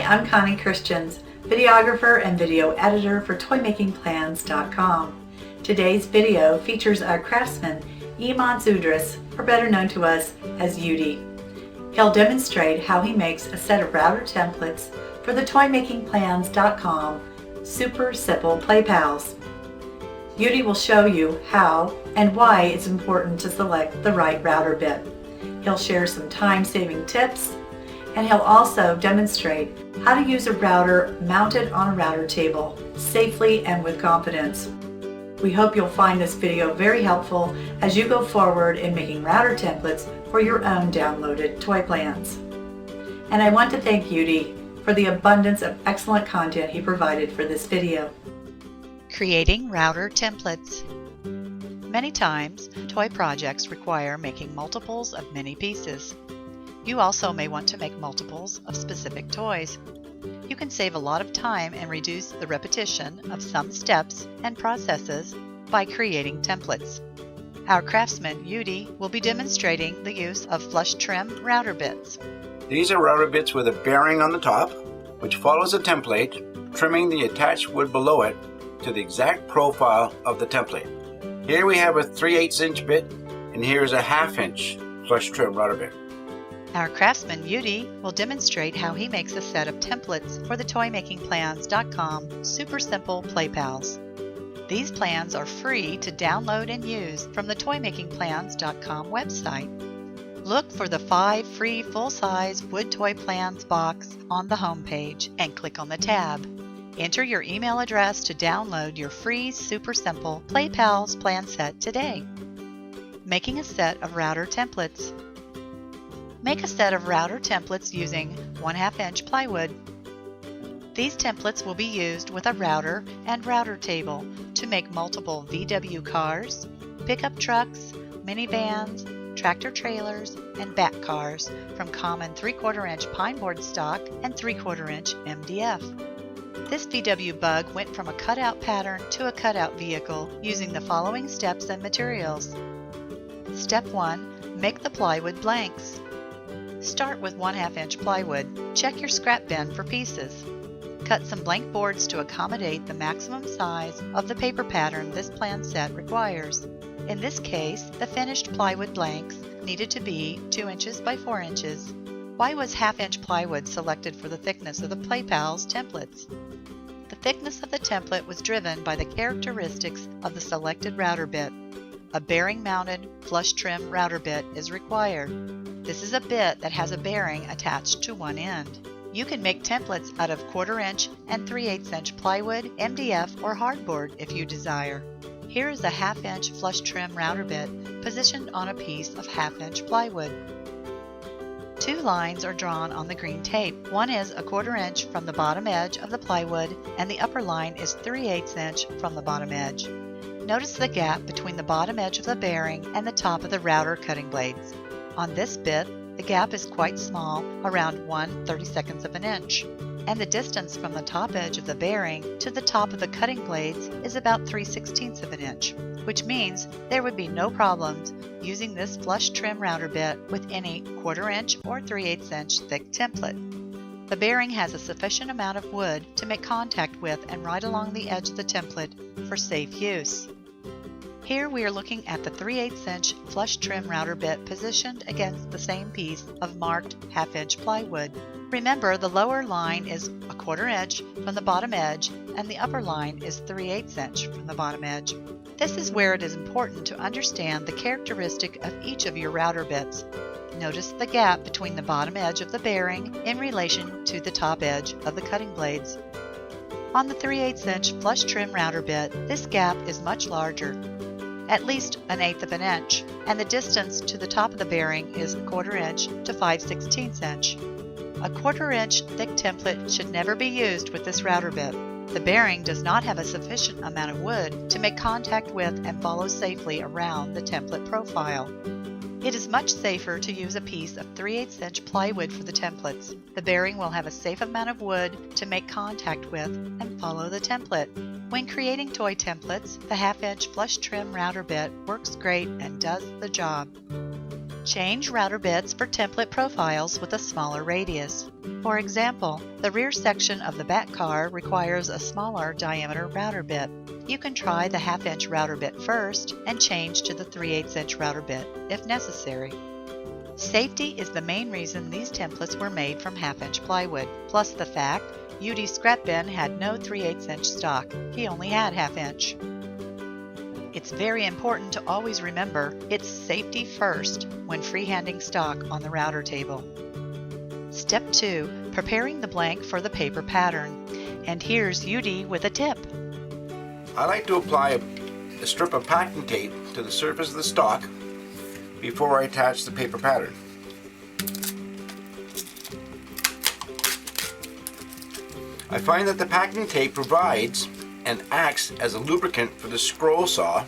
I'm Connie Christians, videographer and video editor for ToyMakingPlans.com. Today's video features our craftsman, Iman Zudris, or better known to us as Yudi. He'll demonstrate how he makes a set of router templates for the ToyMakingPlans.com Super Simple Play Pals. Yudi will show you how and why it's important to select the right router bit. He'll share some time-saving tips, and he'll also demonstrate how to use a router mounted on a router table safely and with confidence. We hope you'll find this video very helpful as you go forward in making router templates for your own downloaded toy plans. And I want to thank Yudi for the abundance of excellent content he provided for this video. Creating router templates. Many times, toy projects require making multiples of many pieces. You also may want to make multiples of specific toys. You can save a lot of time and reduce the repetition of some steps and processes by creating templates. Our craftsman, Yudi, will be demonstrating the use of flush trim router bits. These are router bits with a bearing on the top, which follows a template, trimming the attached wood below it to the exact profile of the template. Here we have a 3/8 inch bit, and here is a 1/2 inch flush trim router bit. Our craftsman, Yudi, will demonstrate how he makes a set of templates for the ToyMakingPlans.com Super Simple Play Pals. These plans are free to download and use from the ToyMakingPlans.com website. Look for the 5 free full-size wood toy plans box on the home page and click on the tab. Enter your email address to download your free Super Simple Play Pals plan set today. Making a set of router templates. Make a set of router templates using 1/2 inch plywood. These templates will be used with a router and router table to make multiple VW cars, pickup trucks, minivans, tractor trailers, and back cars from common 3/4 inch pine board stock and 3/4 inch MDF. This VW bug went from a cutout pattern to a cutout vehicle using the following steps and materials. Step 1. Make the plywood blanks. Start with 1/2 inch plywood. Check your scrap bin for pieces. Cut some blank boards to accommodate the maximum size of the paper pattern this plan set requires. In this case, the finished plywood blanks needed to be 2 inches by 4 inches. Why was 1/2 inch plywood selected for the thickness of the Play Pals templates? The thickness of the template was driven by the characteristics of the selected router bit. A bearing-mounted flush trim router bit is required. This is a bit that has a bearing attached to one end. You can make templates out of 1/4 inch and 3/8 inch plywood, MDF, or hardboard if you desire. Here is a 1/2 inch flush trim router bit positioned on a piece of 1/2 inch plywood. 2 lines are drawn on the green tape. One is a 1/4 inch from the bottom edge of the plywood, and the upper line is 3/8 inch from the bottom edge. Notice the gap between the bottom edge of the bearing and the top of the router cutting blades. On this bit, the gap is quite small, around 1/32 of an inch, and the distance from the top edge of the bearing to the top of the cutting blades is about 3/16 of an inch, which means there would be no problems using this flush trim router bit with any 1/4 inch or 3/8 inch thick template. The bearing has a sufficient amount of wood to make contact with and right along the edge of the template for safe use. Here we are looking at the 3/8 inch flush trim router bit positioned against the same piece of marked 1/2 inch plywood. Remember, the lower line is a 1/4 inch from the bottom edge and the upper line is 3/8 inch from the bottom edge. This is where it is important to understand the characteristic of each of your router bits. Notice the gap between the bottom edge of the bearing in relation to the top edge of the cutting blades. On the 3/8 inch flush trim router bit, this gap is much larger, at least 1/8 of an inch, and the distance to the top of the bearing is 1/4 inch to 5/16 inch. A 1/4 inch thick template should never be used with this router bit. The bearing does not have a sufficient amount of wood to make contact with and follow safely around the template profile. It is much safer to use a piece of 3/8 inch plywood for the templates. The bearing will have a safe amount of wood to make contact with and follow the template. When creating toy templates, the 1/2 inch flush trim router bit works great and does the job. Change router bits for template profiles with a smaller radius. For example, the rear section of the back car requires a smaller diameter router bit. You can try the 1/2 inch router bit first and change to the 3/8 inch router bit if necessary. Safety is the main reason these templates were made from 1/2 inch plywood, plus the fact Udi's scrap bin had no 3/8 inch stock. He only had 1/2 inch. It's very important to always remember it's safety first when freehanding stock on the router table. Step 2. Preparing the blank for the paper pattern. And here's Udi with a tip. I like to apply a strip of packing tape to the surface of the stock before I attach the paper pattern. I find that the packing tape provides and acts as a lubricant for the scroll saw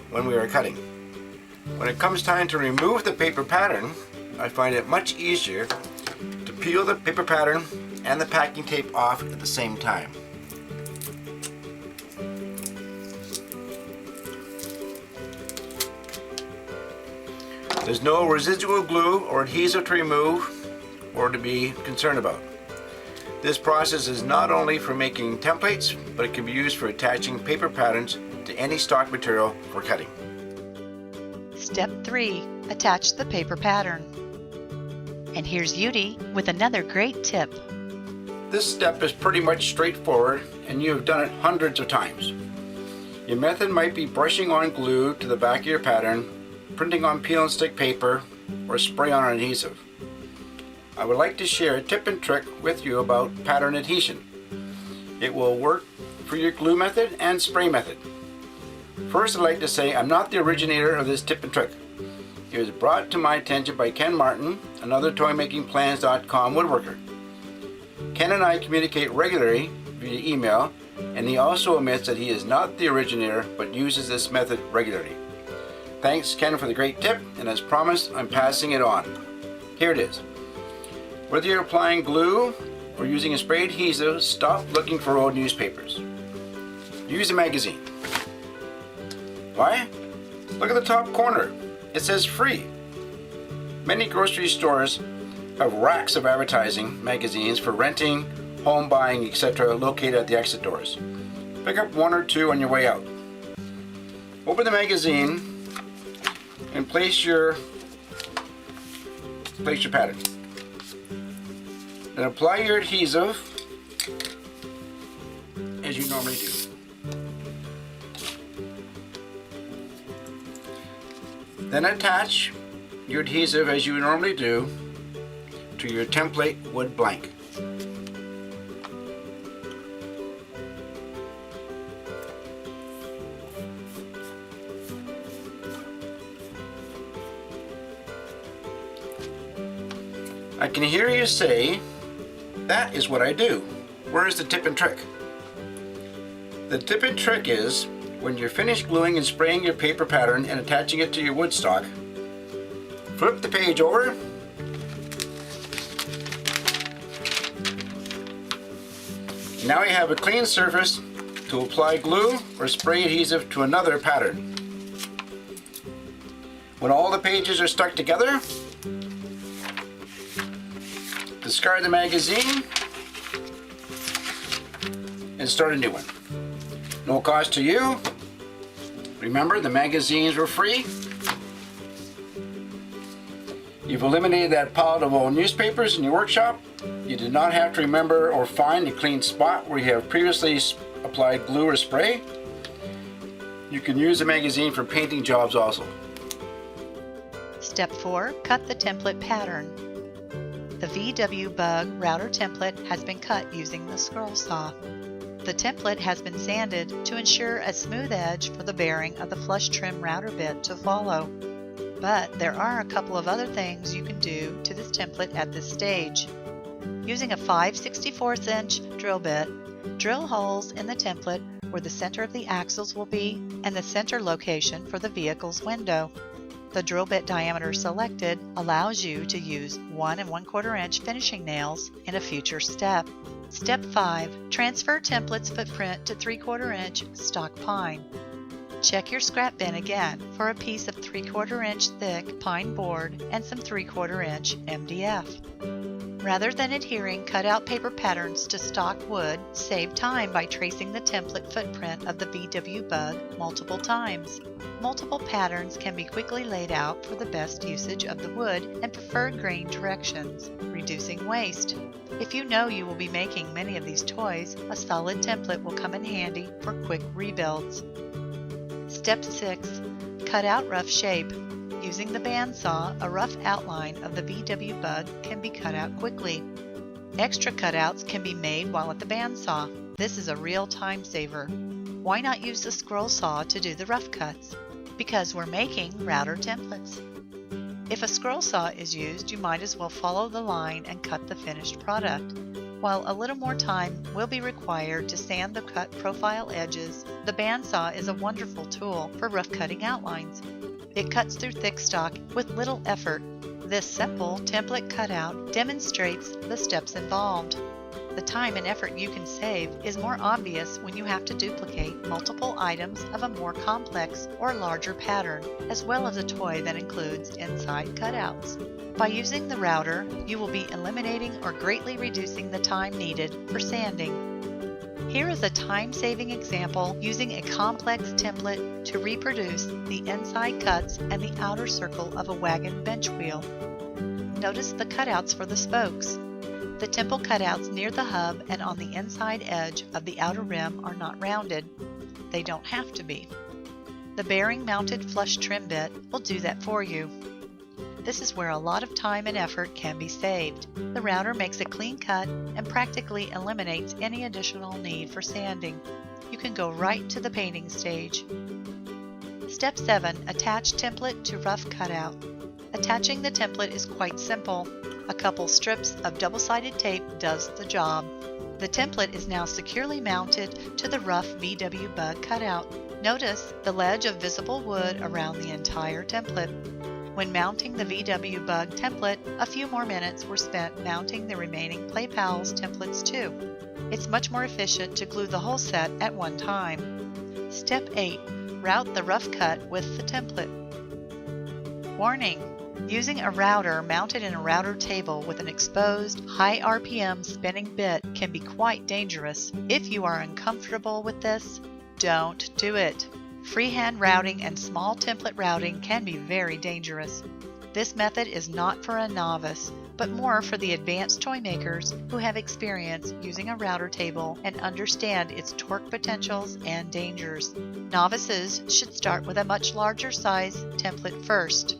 when we are cutting. When it comes time to remove the paper pattern, I find it much easier to peel the paper pattern and the packing tape off at the same time. There's no residual glue or adhesive to remove or to be concerned about. This process is not only for making templates, but it can be used for attaching paper patterns to any stock material for cutting. Step 3. Attach the paper pattern. And here's Udi with another great tip. This step is pretty much straightforward and you have done it hundreds of times. Your method might be brushing on glue to the back of your pattern, printing on peel and stick paper, or spray on adhesive. I would like to share a tip and trick with you about pattern adhesion. It will work for your glue method and spray method. First, I'd like to say I'm not the originator of this tip and trick. It was brought to my attention by Ken Martin, another ToyMakingPlans.com woodworker. Ken and I communicate regularly via email, and he also admits that he is not the originator but uses this method regularly. Thanks, Ken, for the great tip, and as promised, I'm passing it on. Here it is. Whether you're applying glue or using a spray adhesive, stop looking for old newspapers. Use a magazine. Why? Look at the top corner. It says free. Many grocery stores have racks of advertising magazines for renting, home buying, etc. located at the exit doors. Pick up 1 or 2 on your way out. Open the magazine and place your pattern. Then apply your adhesive as you normally do. Then attach your adhesive as you normally do to your template wood blank. I can hear you say, that is what I do. Where is the tip and trick? The tip and trick is, when you're finished gluing and spraying your paper pattern and attaching it to your wood stock, flip the page over, now you have a clean surface to apply glue or spray adhesive to another pattern. When all the pages are stuck together, discard the magazine and start a new one. No cost to you. Remember, the magazines were free. You've eliminated that pile of old newspapers in your workshop. You did not have to remember or find a clean spot where you have previously applied glue or spray. You can use the magazine for painting jobs also. Step 4. Cut the template pattern. The VW Bug router template has been cut using the scroll saw. The template has been sanded to ensure a smooth edge for the bearing of the flush trim router bit to follow. But there are a couple of other things you can do to this template at this stage. Using a 5/64 inch drill bit, drill holes in the template where the center of the axles will be and the center location for the vehicle's window. The drill bit diameter selected allows you to use 1 1/4 inch finishing nails in a future step. Step 5. Transfer template's footprint to 3/4 inch stock pine. Check your scrap bin again for a piece of 3/4 inch thick pine board and some 3/4 inch MDF. Rather than adhering cutout paper patterns to stock wood, save time by tracing the template footprint of the VW Bug multiple times. Multiple patterns can be quickly laid out for the best usage of the wood and preferred grain directions, reducing waste. If you know you will be making many of these toys, a solid template will come in handy for quick rebuilds. Step 6. Cut out rough shape. Using the bandsaw, a rough outline of the VW Bug can be cut out quickly. Extra cutouts can be made while at the bandsaw. This is a real time saver. Why not use the scroll saw to do the rough cuts? Because we're making router templates. If a scroll saw is used, you might as well follow the line and cut the finished product. While a little more time will be required to sand the cut profile edges, the bandsaw is a wonderful tool for rough cutting outlines. It cuts through thick stock with little effort. This simple template cutout demonstrates the steps involved. The time and effort you can save is more obvious when you have to duplicate multiple items of a more complex or larger pattern, as well as a toy that includes inside cutouts. By using the router, you will be eliminating or greatly reducing the time needed for sanding. Here is a time-saving example using a complex template to reproduce the inside cuts and the outer circle of a wagon bench wheel. Notice the cutouts for the spokes. The temple cutouts near the hub and on the inside edge of the outer rim are not rounded. They don't have to be. The bearing-mounted flush trim bit will do that for you. This is where a lot of time and effort can be saved. The router makes a clean cut and practically eliminates any additional need for sanding. You can go right to the painting stage. Step 7. Attach template to rough cutout. Attaching the template is quite simple. A couple strips of double-sided tape does the job. The template is now securely mounted to the rough VW Bug cutout. Notice the ledge of visible wood around the entire template. When mounting the VW Bug template, a few more minutes were spent mounting the remaining Play Pals templates too. It's much more efficient to glue the whole set at one time. Step 8. Route the rough cut with the template. Warning! Using a router mounted in a router table with an exposed, high RPM spinning bit can be quite dangerous. If you are uncomfortable with this, don't do it. Freehand routing and small template routing can be very dangerous. This method is not for a novice, but more for the advanced toy makers who have experience using a router table and understand its torque potentials and dangers. Novices should start with a much larger size template first,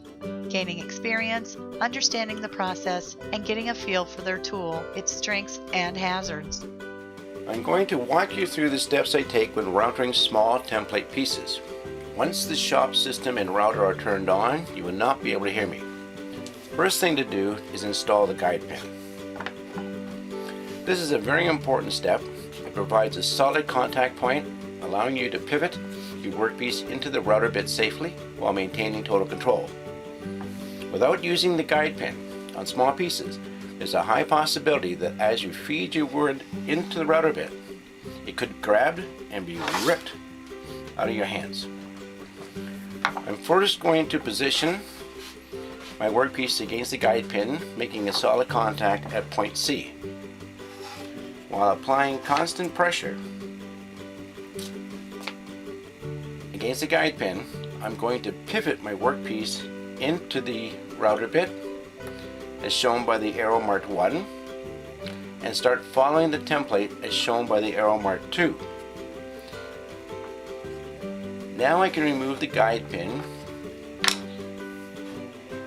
gaining experience, understanding the process, and getting a feel for their tool, its strengths and hazards. I'm going to walk you through the steps I take when routering small template pieces. Once the shop system and router are turned on, you will not be able to hear me. First thing to do is install the guide pin. This is a very important step. It provides a solid contact point, allowing you to pivot your workpiece into the router bit safely while maintaining total control. Without using the guide pin on small pieces, there's a high possibility that as you feed your wood into the router bit, it could grab and be ripped out of your hands. I'm first going to position my workpiece against the guide pin, making a solid contact at point C. While applying constant pressure against the guide pin, I'm going to pivot my workpiece into the router bit, as shown by the arrow marked 1, and start following the template as shown by the arrow marked 2. Now I can remove the guide pin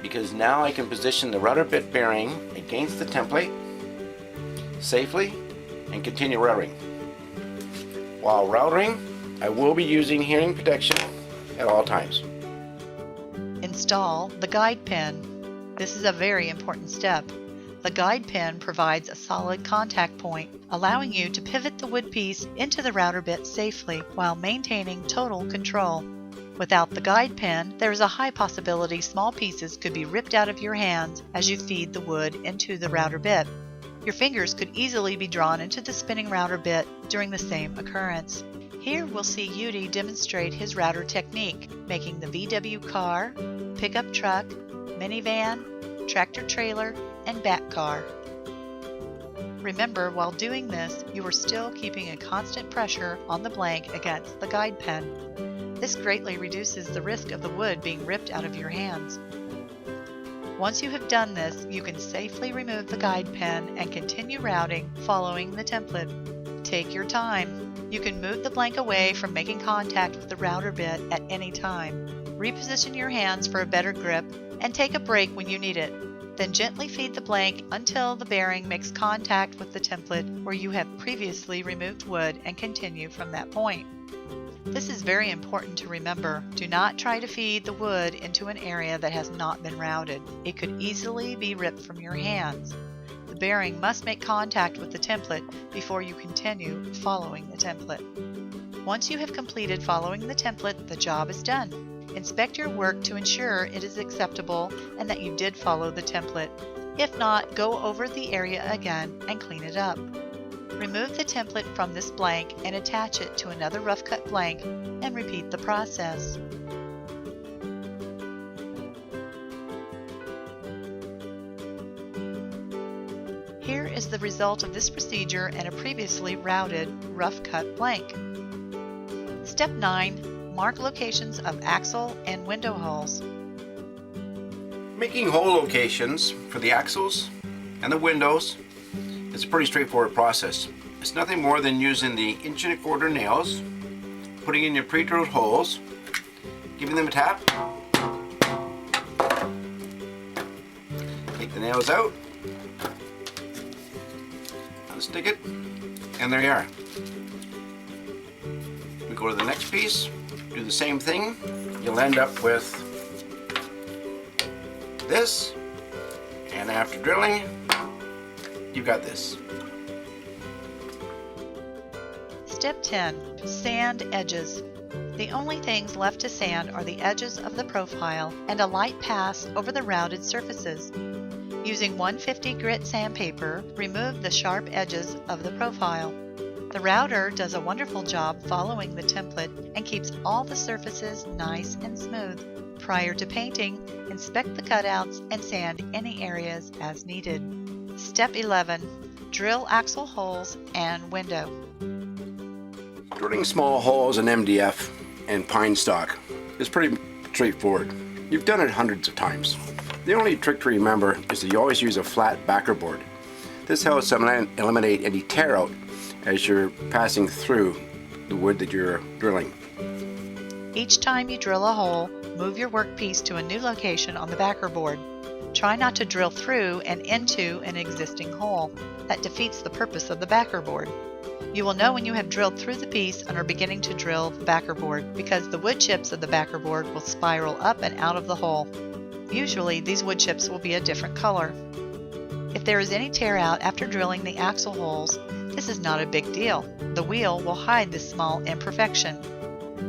because now I can position the router bit bearing against the template safely and continue routing. While routing, I will be using hearing protection at all times. Install the guide pin. This is a very important step. The guide pin provides a solid contact point, allowing you to pivot the wood piece into the router bit safely while maintaining total control. Without the guide pin, there is a high possibility small pieces could be ripped out of your hands as you feed the wood into the router bit. Your fingers could easily be drawn into the spinning router bit during the same occurrence. Here we'll see Yudi demonstrate his router technique, making the VW car, pickup truck, minivan, tractor trailer, and back car. Remember, while doing this, you are still keeping a constant pressure on the blank against the guide pen. This greatly reduces the risk of the wood being ripped out of your hands. Once you have done this, you can safely remove the guide pen and continue routing following the template. Take your time. You can move the blank away from making contact with the router bit at any time. Reposition your hands for a better grip and take a break when you need it. Then gently feed the blank until the bearing makes contact with the template where you have previously removed wood and continue from that point. This is very important to remember. Do not try to feed the wood into an area that has not been routed. It could easily be ripped from your hands. The bearing must make contact with the template before you continue following the template. Once you have completed following the template, the job is done. Inspect your work to ensure it is acceptable and that you did follow the template. If not, go over the area again and clean it up. Remove the template from this blank and attach it to another rough cut blank and repeat the process. Here is the result of this procedure and a previously routed rough cut blank. Step 9. Mark locations of axle and window holes. Making hole locations for the axles and the windows is a pretty straightforward process. It's nothing more than using the 1.25" nails, putting in your pre-drilled holes, giving them a tap, take the nails out, unstick it, and there you are. We go to the next piece. Do the same thing. You'll end up with this, and after drilling, you've got this. Step 10. Sand edges. The only things left to sand are the edges of the profile and a light pass over the routed surfaces. Using 150 grit sandpaper, remove the sharp edges of the profile. The router does a wonderful job following the template and keeps all the surfaces nice and smooth. Prior to painting, inspect the cutouts and sand any areas as needed. Step 11. Drill axle holes and window. Drilling small holes in MDF and pine stock is pretty straightforward. You've done it hundreds of times. The only trick to remember is that you always use a flat backer board. This helps eliminate any tear out as you're passing through the wood that you're drilling. Each time you drill a hole, move your workpiece to a new location on the backer board. Try not to drill through and into an existing hole. That defeats the purpose of the backer board. You will know when you have drilled through the piece and are beginning to drill the backer board because the wood chips of the backer board will spiral up and out of the hole. Usually these wood chips will be a different color. If there is any tear out after drilling the axle holes, this is not a big deal. The wheel will hide this small imperfection.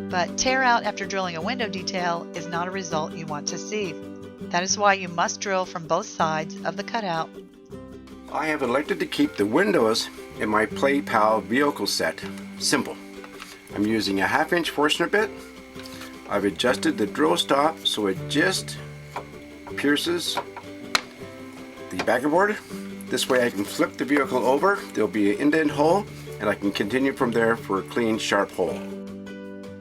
But tear out after drilling a window detail is not a result you want to see. That is why you must drill from both sides of the cutout. I have elected to keep the windows in my PlayPal vehicle set simple. I'm using a 1/2" Forstner bit. I've adjusted the drill stop so it just pierces the backer board. This way I can flip the vehicle over, there'll be an indent hole, and I can continue from there for a clean, sharp hole.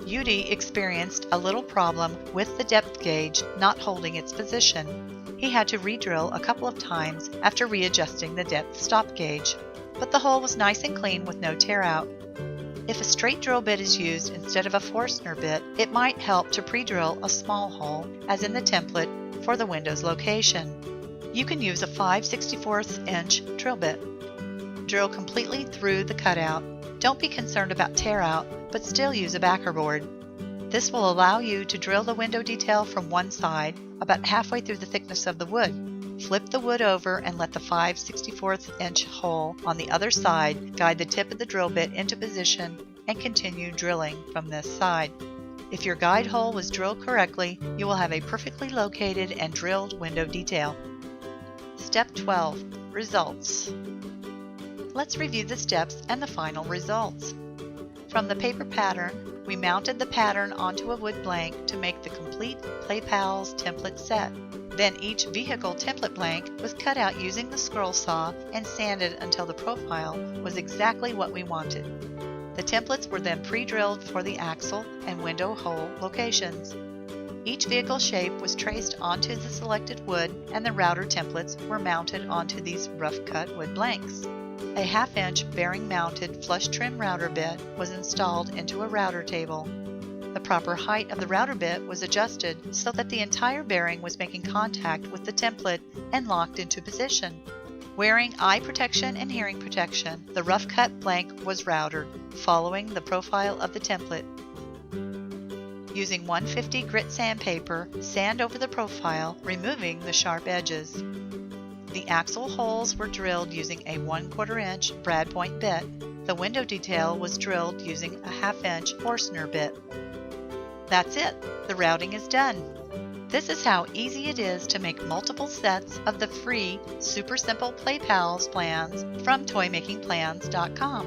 Yudi experienced a little problem with the depth gauge not holding its position. He had to re-drill a couple of times after readjusting the depth stop gauge, but the hole was nice and clean with no tear out. If a straight drill bit is used instead of a Forstner bit, it might help to pre-drill a small hole, as in the template, for the window's location. You can use a 5/64" drill bit. Drill completely through the cutout. Don't be concerned about tear out, but still use a backer board. This will allow you to drill the window detail from one side, about halfway through the thickness of the wood. Flip the wood over and let the 5/64" hole on the other side guide the tip of the drill bit into position and continue drilling from this side. If your guide hole was drilled correctly, you will have a perfectly located and drilled window detail. Step 12. Results. Let's review the steps and the final results. From the paper pattern, we mounted the pattern onto a wood blank to make the complete Play Pals template set. Then each vehicle template blank was cut out using the scroll saw and sanded until the profile was exactly what we wanted. The templates were then pre-drilled for the axle and window hole locations. Each vehicle shape was traced onto the selected wood, and the router templates were mounted onto these rough-cut wood blanks. A 1/2-inch bearing-mounted flush trim router bit was installed into a router table. The proper height of the router bit was adjusted so that the entire bearing was making contact with the template and locked into position. Wearing eye protection and hearing protection, the rough-cut blank was routered, following the profile of the template. Using 150 grit sandpaper, sand over the profile, removing the sharp edges. The axle holes were drilled using a 1/4 inch brad point bit. The window detail was drilled using a 1/2 inch Forstner bit. That's it! The routing is done. This is how easy it is to make multiple sets of the free Super Simple Play Pals plans from ToyMakingPlans.com.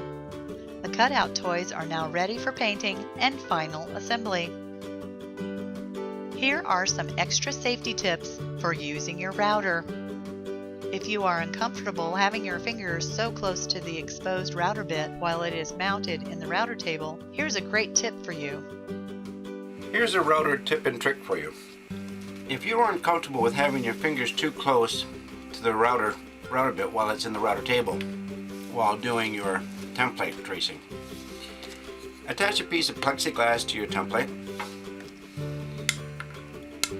The cutout toys are now ready for painting and final assembly. Here are some extra safety tips for using your router. If you are uncomfortable having your fingers so close to the exposed router bit while it is mounted in the router table, here's a great tip for you. Here's a router tip and trick for you. If you are uncomfortable with having your fingers too close to the router bit while it's in the router table while doing your template tracing, attach a piece of plexiglass to your template.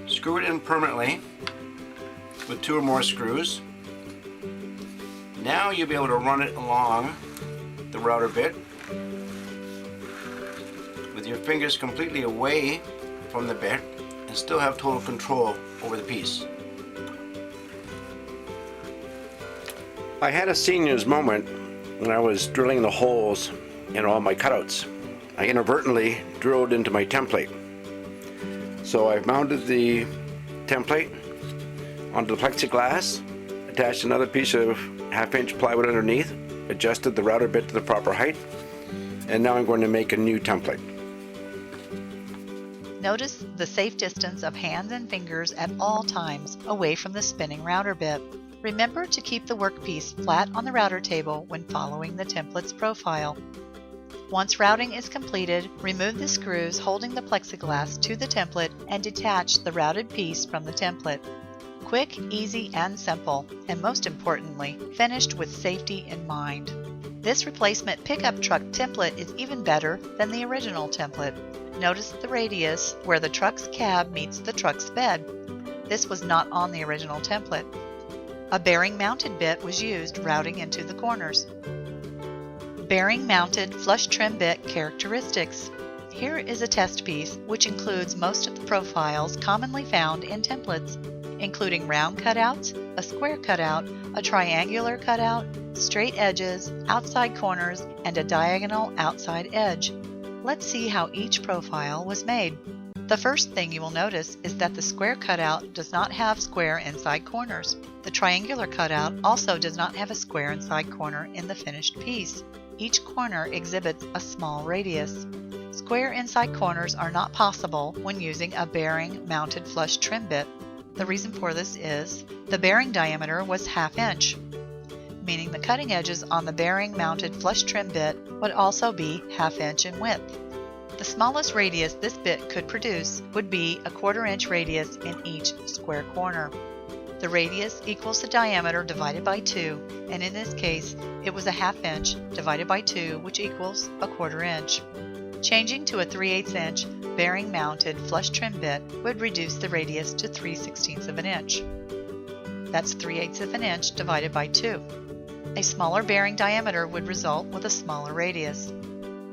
Screw it in permanently with 2 or more screws. Now you'll be able to run it along the router bit with your fingers completely away from the bit and still have total control over the piece. I had a senior's moment when I was drilling the holes in all my cutouts. I inadvertently drilled into my template. So I've mounted the template onto the plexiglass, attached another piece of 1/2 inch plywood underneath, adjusted the router bit to the proper height, and now I'm going to make a new template. Notice the safe distance of hands and fingers at all times away from the spinning router bit. Remember to keep the workpiece flat on the router table when following the template's profile. Once routing is completed, remove the screws holding the plexiglass to the template and detach the routed piece from the template. Quick, easy, and simple, and most importantly, finished with safety in mind. This replacement pickup truck template is even better than the original template. Notice the radius where the truck's cab meets the truck's bed. This was not on the original template. A bearing-mounted bit was used routing into the corners. Bearing-mounted flush trim bit characteristics. Here is a test piece which includes most of the profiles commonly found in templates, including round cutouts, a square cutout, a triangular cutout, straight edges, outside corners, and a diagonal outside edge. Let's see how each profile was made. The first thing you will notice is that the square cutout does not have square inside corners. The triangular cutout also does not have a square inside corner in the finished piece. Each corner exhibits a small radius. Square inside corners are not possible when using a bearing-mounted flush trim bit. The reason for this is the bearing diameter was 1/2 inch, meaning the cutting edges on the bearing-mounted flush trim bit would also be 1/2 inch in width. The smallest radius this bit could produce would be a 1/4 inch radius in each square corner. The radius equals the diameter divided by 2, and in this case, it was a 1/2 inch divided by 2, which equals a 1/4 inch. Changing to a 3/8 inch bearing-mounted flush trim bit would reduce the radius to 3/16 of an inch. That's 3/8 of an inch divided by 2. A smaller bearing diameter would result with a smaller radius.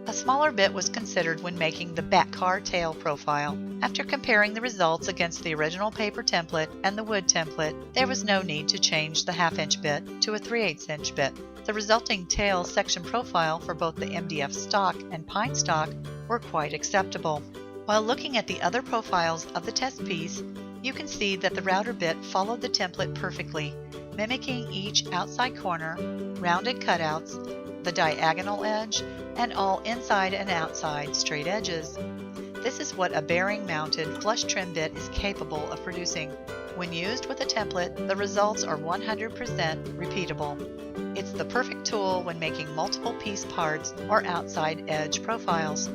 A smaller bit was considered when making the back car tail profile. After comparing the results against the original paper template and the wood template, there was no need to change the 1/2 inch bit to a 3/8 inch bit. The resulting tail section profile for both the MDF stock and pine stock were quite acceptable. While looking at the other profiles of the test piece, you can see that the router bit followed the template perfectly, mimicking each outside corner, rounded cutouts, the diagonal edge, and all inside and outside straight edges. This is what a bearing-mounted flush trim bit is capable of producing. When used with a template, the results are 100% repeatable. It's the perfect tool when making multiple piece parts or outside edge profiles.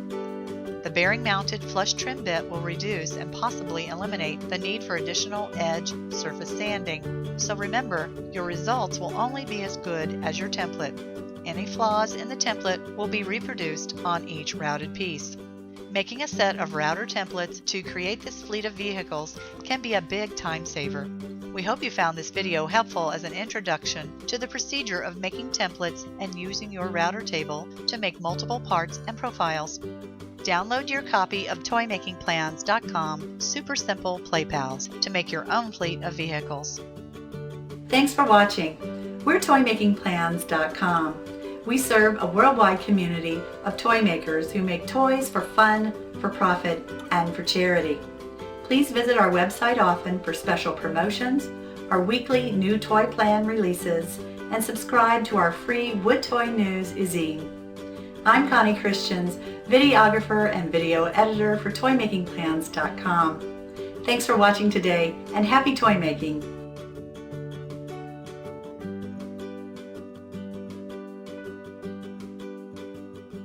The bearing-mounted flush trim bit will reduce and possibly eliminate the need for additional edge surface sanding. So remember, your results will only be as good as your template. Any flaws in the template will be reproduced on each routed piece. Making a set of router templates to create this fleet of vehicles can be a big time saver. We hope you found this video helpful as an introduction to the procedure of making templates and using your router table to make multiple parts and profiles. Download your copy of ToyMakingPlans.com Super Simple Play Pals to make your own fleet of vehicles. Thanks for watching. We're ToyMakingPlans.com. We serve a worldwide community of toy makers who make toys for fun, for profit, and for charity. Please visit our website often for special promotions, our weekly new toy plan releases, and subscribe to our free Wood Toy News e-zine. I'm Connie Christians, videographer and video editor for ToyMakingPlans.com. Thanks for watching today, and happy toy making!